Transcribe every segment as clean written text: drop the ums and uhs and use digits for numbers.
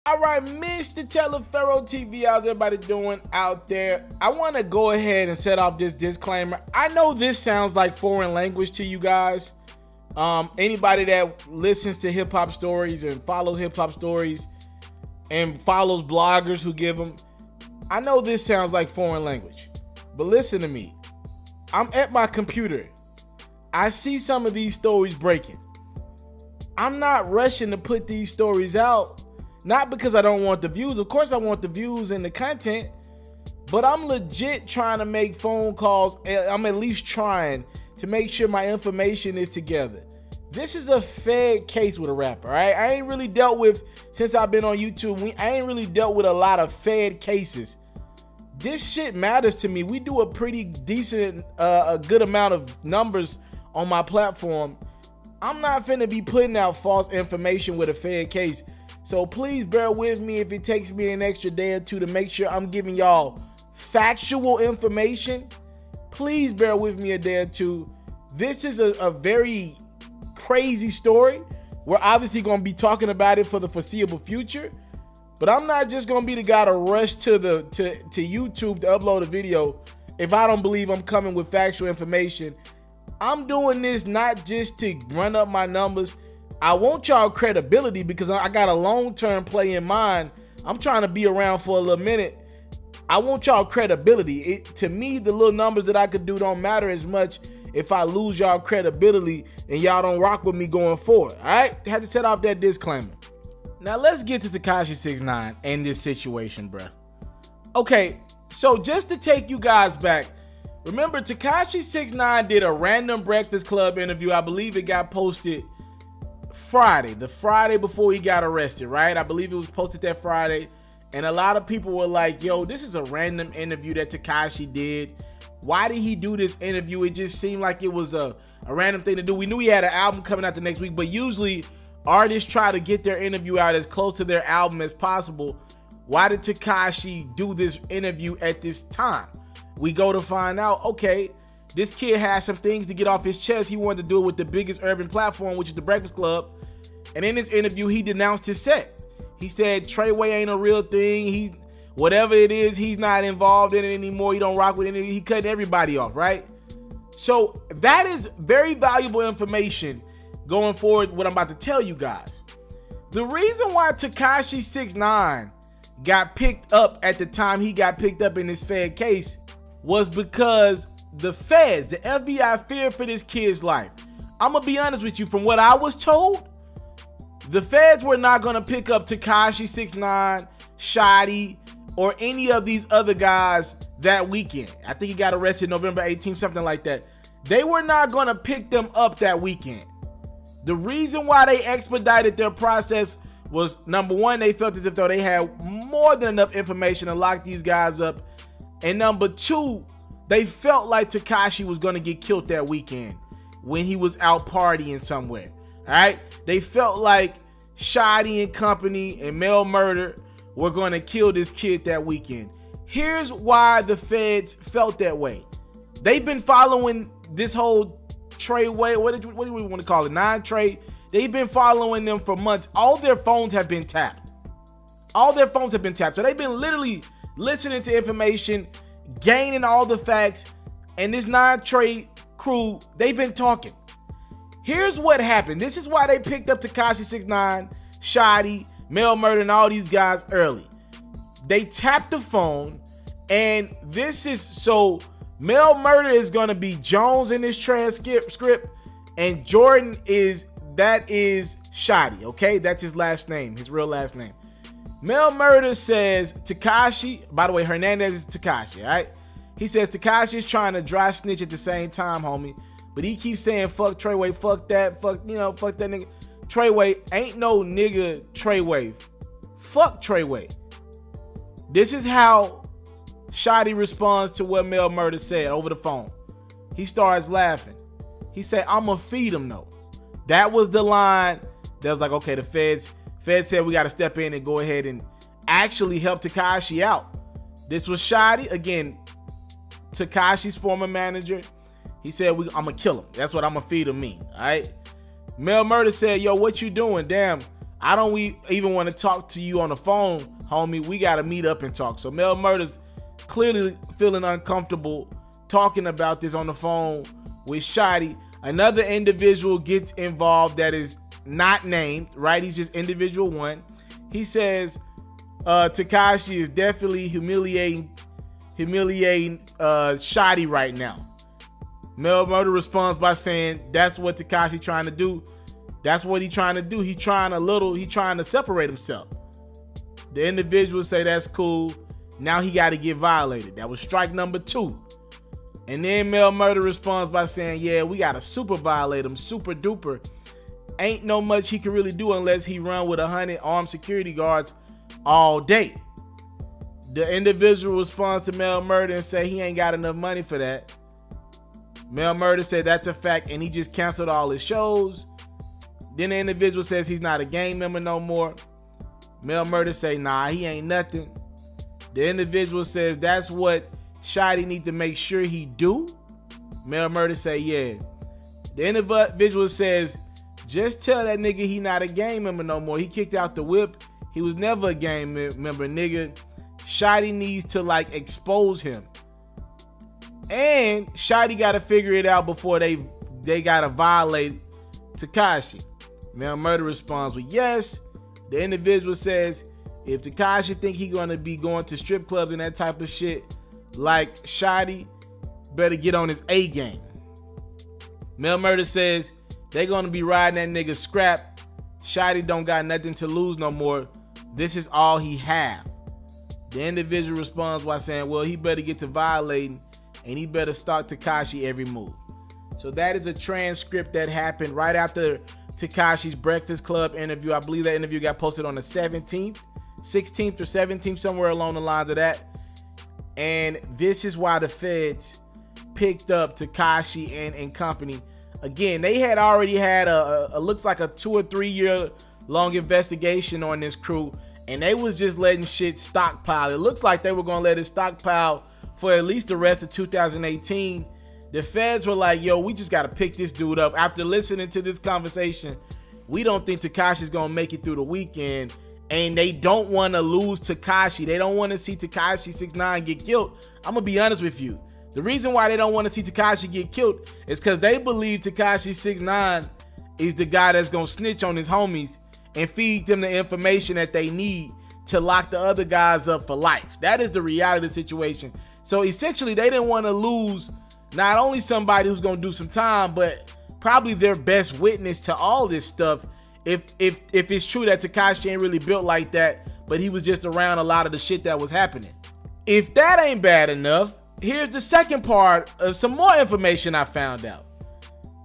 All right, Mr. Taliaferro TV, how's everybody doing out there? I want to go ahead and set off this disclaimer. I know this sounds like foreign language to you guys. Anybody that listens to hip-hop stories and follows hip-hop stories and follows bloggers who give them, I know this sounds like foreign language. But listen to me. I'm at my computer. I see some of these stories breaking. I'm not rushing to put these stories out. Not because I don't want the views. Of course I want the views and the content. But I'm legit trying to make phone calls. I'm at least trying to make sure my information is together. This is a Fed case with a rapper, all right? I ain't really dealt with, since I've been on YouTube, I ain't really dealt with a lot of Fed cases. This shit matters to me. We do a pretty decent, a good amount of numbers on my platform. I'm not finna be putting out false information with a Fed case. So please bear with me if it takes me an extra day or two to make sure I'm giving y'all factual information. Please bear with me a day or two. This is a very crazy story. We're obviously going to be talking about it for the foreseeable future. But I'm not just going to be the guy to rush to YouTube to upload a video if I don't believe I'm coming with factual information. I'm doing this not just to run up my numbers. I want y'all credibility because I got a long-term play in mind. I'm trying to be around for a little minute. I want y'all credibility. To me, the little numbers that I could do don't matter as much if I lose y'all credibility and y'all don't rock with me going forward. All right? Had to set off that disclaimer. Now, let's get to Tekashi 6ix9ine and this situation, bruh. Okay, so just to take you guys back, remember Tekashi 6ix9ine did a random Breakfast Club interview. I believe it got posted Friday, the Friday before he got arrested, right? I believe it was posted that Friday. And a lot of people were like, yo, this is a random interview that Tekashi did. Why did he do this interview? It just seemed like it was a random thing to do. We knew he had an album coming out the next week, but usually artists try to get their interview out as close to their album as possible. Why did Tekashi do this interview at this time? We go to find out, okay, this kid has some things to get off his chest. He wanted to do it with the biggest urban platform, which is the Breakfast Club. And in this interview, he denounced his set. He said Treyway ain't a real thing. Whatever it is, he's not involved in it anymore. He don't rock with it. He cut everybody off, right? So that is very valuable information going forward, what I'm about to tell you guys. The reason why Tekashi 6ix9ine got picked up at the time he got picked up in this Fed case was because the feds, the FBI, feared for this kid's life. I'm gonna be honest with you, from what I was told, the feds were not gonna pick up Tekashi 6ix9ine, Shotti, or any of these other guys that weekend. I think he got arrested November 18th, something like that. They were not gonna pick them up that weekend. The reason why they expedited their process was, number one, they felt as if though they had more than enough information to lock these guys up. And number two, they felt like Tekashi was going to get killed that weekend when he was out partying somewhere. All right? They felt like Shotti and company and Mel Murder were going to kill this kid that weekend. Here's why the feds felt that way. They've been following this whole Treyway, what do we want to call it? 9 Trey. They've been following them for months. All their phones have been tapped. All their phones have been tapped. So they've been literally listening to information, gaining all the facts, and this 9 Trey crew, they've been talking. Here's what happened. This is why they picked up Tekashi 6ix9ine, Shotti, Mel Murder, and all these guys early. They tapped the phone, and this is so Mel Murder is gonna be Jones in this transcript, and Jordan is Shotti. Okay, that's his last name, his real last name. Mel Murder says Tekashi, by the way, Hernandez is Tekashi, all right? He says Tekashi is trying to dry snitch at the same time, homie. But he keeps saying, fuck Treyway, fuck that, fuck that nigga. Treyway ain't no nigga Treyway. Fuck Treyway. This is how Shotti responds to what Mel Murder said over the phone. He starts laughing. He said, I'ma feed him though. That was the line that was like, okay, the feds said we got to step in and go ahead and actually help Tekashi out. This was Shotti, again, Tekashi's former manager. He said, I'm going to kill him. That's what I'm going to feed him mean, all right? Mel Murder said, yo, what you doing? Damn, I don't even want to talk to you on the phone, homie. We got to meet up and talk. So Mel Murder's clearly feeling uncomfortable talking about this on the phone with Shotti. Another individual gets involved that is not named, right? He's just individual one. He says Tekashi is definitely humiliating Shotti right now. Mel Murder responds by saying that's what Tekashi trying to do. That's what he's trying to do. He's trying to separate himself. The individuals say that's cool. Now he got to get violated. That was strike number 2. And then Mel Murder responds by saying, yeah, we got to super violate him, super duper. Ain't no much he can really do unless he run with 100 armed security guards all day. The individual responds to Mel Murder and say he ain't got enough money for that. Mel Murder said that's a fact and he just canceled all his shows. Then the individual says he's not a gang member no more. Mel Murder say, nah, he ain't nothing. The individual says that's what Shotti need to make sure he do. Mel Murder say, yeah. The individual says, just tell that nigga he not a gang member no more. He kicked out the whip. He was never a gang member, nigga. Shotti needs to like expose him. And Shotti got to figure it out before they got to violate Tekashi. Mel Murder responds with yes. The individual says if Tekashi think he gonna be going to strip clubs and that type of shit, like Shotti, better get on his A game. Mel Murder says they gonna be riding that nigga scrap. Shotti don't got nothing to lose no more. This is all he have. The individual responds by saying, well, he better get to violating and he better stalk Tekashi every move. So that is a transcript that happened right after Tekashi's Breakfast Club interview. I believe that interview got posted on the 17th, 16th or 17th, somewhere along the lines of that. And this is why the feds picked up Tekashi and company. Again, they had already had a looks like a 2 or 3 year long investigation on this crew, and they was just letting shit stockpile. It looks like they were gonna let it stockpile for at least the rest of 2018. The feds were like, yo, we just got to pick this dude up. After listening to this conversation, we don't think Tekashi's going to make it through the weekend. And they don't want to lose Tekashi. They don't want to see Tekashi 6ix9ine get killed. I'm going to be honest with you. The reason why they don't want to see Tekashi get killed is because they believe Tekashi 6ix9ine is the guy that's going to snitch on his homies and feed them the information that they need to lock the other guys up for life. That is the reality of the situation. So essentially, they didn't want to lose not only somebody who's gonna do some time, but probably their best witness to all this stuff. If it's true that Tekashi ain't really built like that, but he was just around a lot of the shit that was happening. If that ain't bad enough, here's the second part of some more information I found out.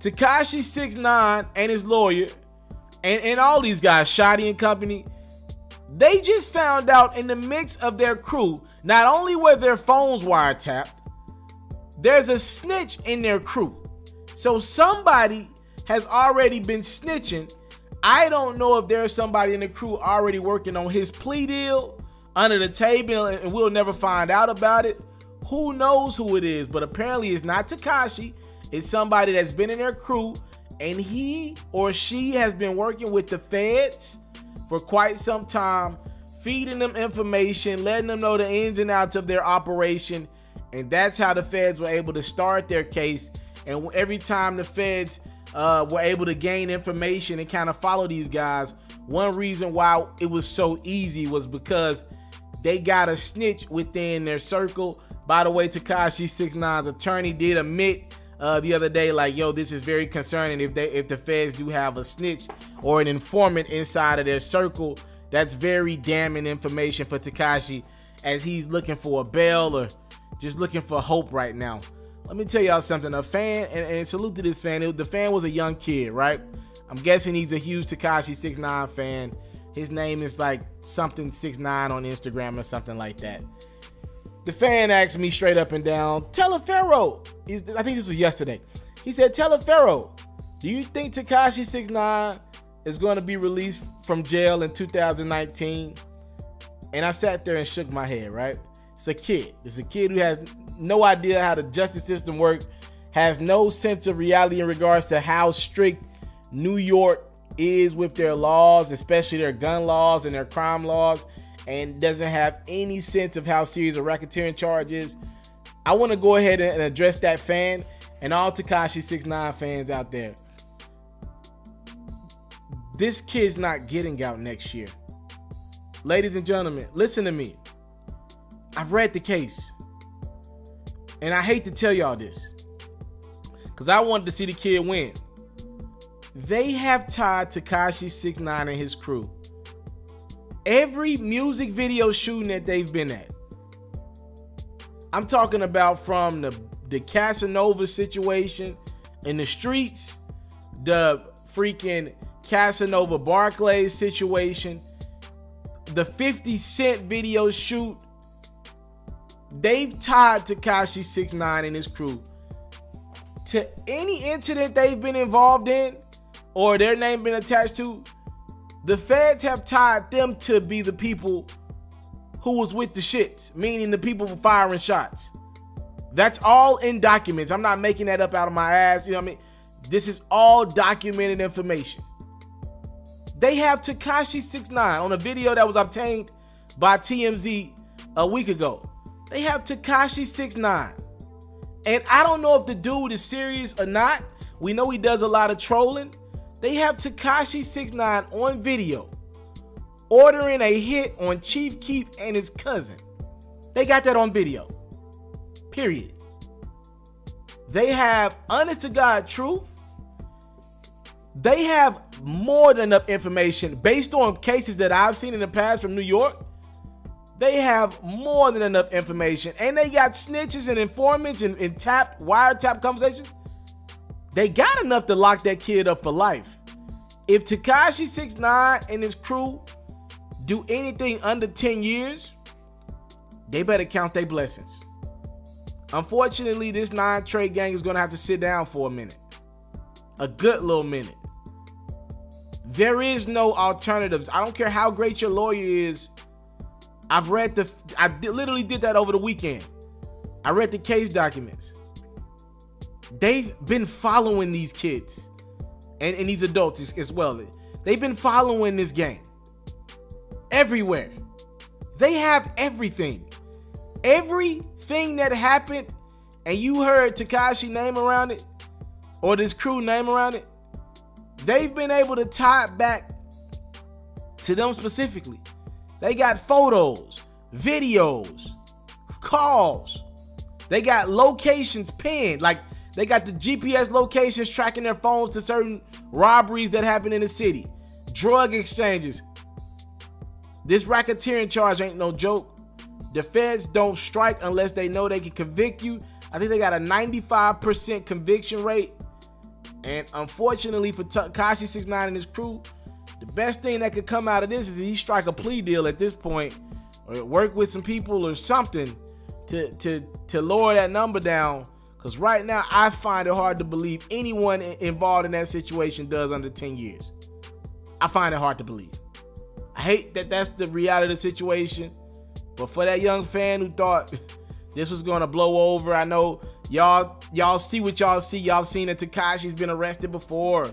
Tekashi 6ix9ine and his lawyer, and all these guys, Shotti and company, they just found out in the mix of their crew, not only were their phones wiretapped, there's a snitch in their crew. So somebody has already been snitching. I don't know if there's somebody in the crew already working on his plea deal under the table and we'll never find out about it. Who knows who it is, but apparently it's not Tekashi. It's somebody that's been in their crew and he or she has been working with the feds for quite some time, feeding them information, letting them know the ins and outs of their operation. And that's how the feds were able to start their case. And every time the feds were able to gain information and kind of follow these guys, one reason why it was so easy was because they got a snitch within their circle. By the way, Tekashi 6ix9ine's attorney did admit the other day, like, yo, this is very concerning if the feds do have a snitch or an informant inside of their circle. That's very damning information for Tekashi as he's looking for a bail or just looking for hope right now. Let me tell y'all something. A fan, and salute to this fan. The fan was a young kid, right? I'm guessing he's a huge Tekashi 6ix9ine fan. His name is like something 6ix9ine on Instagram or something like that. The fan asked me straight up and down, Taliaferro, I think this was yesterday. He said, Taliaferro, do you think Tekashi 6ix9ine is going to be released from jail in 2019? And I sat there and shook my head, right? It's a kid. It's a kid who has no idea how the justice system works, has no sense of reality in regards to how strict New York is with their laws, especially their gun laws and their crime laws, and doesn't have any sense of how serious a racketeering charge is. I want to go ahead and address that fan and all Tekashi 6ix9ine fans out there. This kid's not getting out next year. Ladies and gentlemen, listen to me. I've read the case, and I hate to tell y'all this because I wanted to see the kid win. They have tied Tekashi 6ix9ine and his crew. Every music video shooting that they've been at. I'm talking about from the Casanova situation in the streets, the freaking Casanova Barclays situation, the 50 Cent video shoot. They've tied Tekashi 6ix9ine and his crew to any incident they've been involved in or their name been attached to. The feds have tied them to be the people who was with the shits, meaning the people who firing shots. That's all in documents. I'm not making that up out of my ass. You know what I mean? This is all documented information. They have Tekashi 6ix9ine on a video that was obtained by TMZ a week ago. They have Tekashi 6ix9ine. And I don't know if the dude is serious or not. We know he does a lot of trolling. They have Tekashi 6ix9ine on video ordering a hit on Chief Keef and his cousin. They got that on video. Period. They have, honest to God truth, they have more than enough information based on cases that I've seen in the past from New York. They have more than enough information, and they got snitches and informants and wiretap conversations. They got enough to lock that kid up for life. If Tekashi 6ix9ine and his crew do anything under 10 years, they better count their blessings. Unfortunately, this 9 Trey gang is going to have to sit down for a minute. A good little minute. There is no alternatives. I don't care how great your lawyer is. I literally did that over the weekend. I read the case documents. They've been following these kids and these adults as well. They've been following this gang everywhere. They have everything. Everything that happened and you heard Tekashi name around it or this crew name around it, they've been able to tie it back to them specifically. They got photos, videos, calls. They got locations pinned. Like, they got the GPS locations tracking their phones to certain robberies that happen in the city. Drug exchanges. This racketeering charge ain't no joke. The feds don't strike unless they know they can convict you. I think they got a 95% conviction rate. And unfortunately for Tekashi 6ix9ine and his crew, the best thing that could come out of this is he strike a plea deal at this point, or work with some people or something to lower that number down. Because right now, I find it hard to believe anyone involved in that situation does under 10 years. I find it hard to believe. I hate that that's the reality of the situation. But for that young fan who thought this was going to blow over, I know y'all see what y'all see. Y'all seen that Tekashi's been arrested before.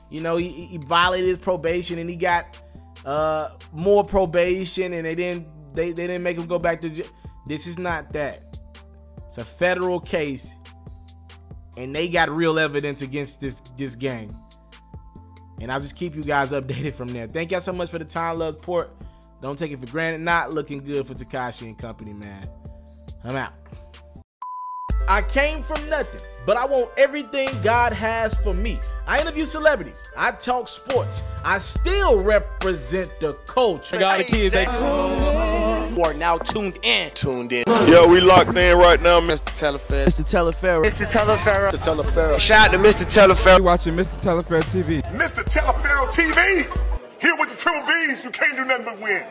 You know, he violated his probation and he got more probation, and they didn't make him go back to jail. This is not that. It's a federal case, and they got real evidence against this gang. And I'll just keep you guys updated from there. Thank y'all so much for the time, love, support. Don't take it for granted. Not looking good for Tekashi and company, man. I'm out. I came from nothing, but I want everything God has for me. I interview celebrities. I talk sports. I still represent the culture. I got the kids. They are now tuned in. Yo, we locked in right now, Mr. Taliaferro. Mr. Taliaferro. Mr. Taliaferro. Mr. Taliaferro. Shout out to Mr. Taliaferro. You're watching Mr. Taliaferro TV. Mr. Taliaferro TV. Here with the triple B's, you can't do nothing but win.